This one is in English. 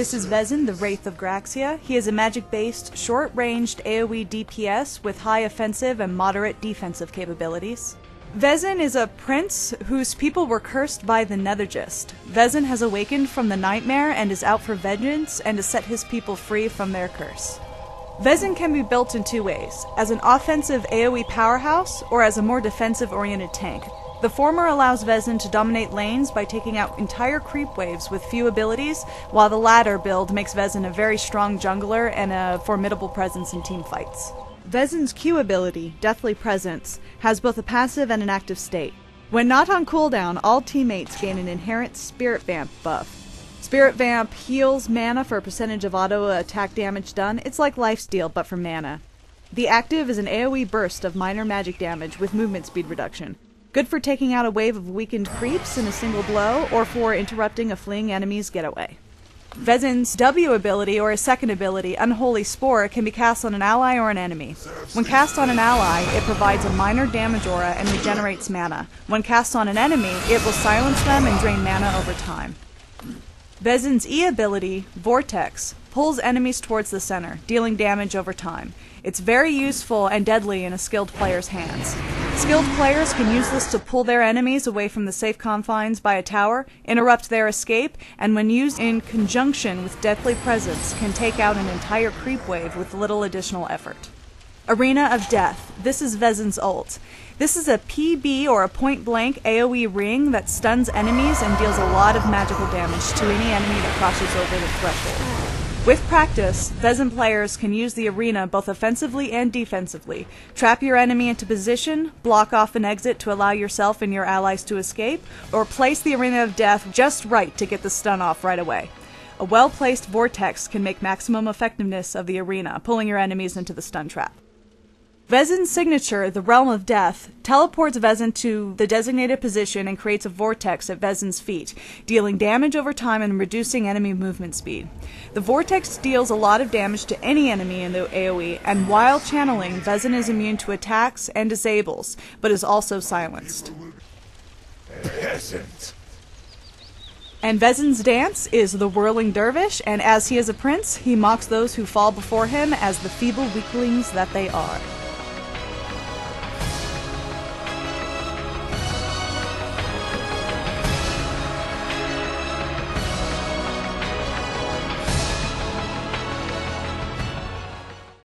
This is Vezin, the Wraith of Graxia. He is a magic-based, short-ranged AoE DPS with high offensive and moderate defensive capabilities. Vezin is a prince whose people were cursed by the Nethergist. Vezin has awakened from the nightmare and is out for vengeance and to set his people free from their curse. Vezin can be built in two ways, as an offensive AoE powerhouse or as a more defensive-oriented tank. The former allows Vezin to dominate lanes by taking out entire creep waves with few abilities, while the latter build makes Vezin a very strong jungler and a formidable presence in team fights. Vezin's Q ability, Deathly Presence, has both a passive and an active state. When not on cooldown, all teammates gain an inherent Spirit Vamp buff. Spirit Vamp heals mana for a percentage of auto attack damage done. It's like Lifesteal, but for mana. The active is an AoE burst of minor magic damage with movement speed reduction. Good for taking out a wave of weakened creeps in a single blow, or for interrupting a fleeing enemy's getaway. Vezin's W ability, or his second ability, Unholy Spore, can be cast on an ally or an enemy. When cast on an ally, it provides a minor damage aura and regenerates mana. When cast on an enemy, it will silence them and drain mana over time. Vezin's E ability, Vortex, pulls enemies towards the center, dealing damage over time. It's very useful and deadly in a skilled player's hands. Skilled players can use this to pull their enemies away from the safe confines by a tower, interrupt their escape, and when used in conjunction with Deathly Presence, can take out an entire creep wave with little additional effort. Arena of Death. This is Vezin's ult. This is a PB or a point-blank AoE ring that stuns enemies and deals a lot of magical damage to any enemy that crosses over the threshold. With practice, Vezin players can use the arena both offensively and defensively. Trap your enemy into position, block off an exit to allow yourself and your allies to escape, or place the Arena of Death just right to get the stun off right away. A well-placed vortex can make maximum effectiveness of the arena, pulling your enemies into the stun trap. Vezin's signature, the Realm of Death, teleports Vezin to the designated position and creates a vortex at Vezin's feet, dealing damage over time and reducing enemy movement speed. The vortex deals a lot of damage to any enemy in the AoE, and while channeling, Vezin is immune to attacks and disables, but is also silenced. Peasant. And Vezin's dance is the Whirling Dervish, and as he is a prince, he mocks those who fall before him as the feeble weaklings that they are.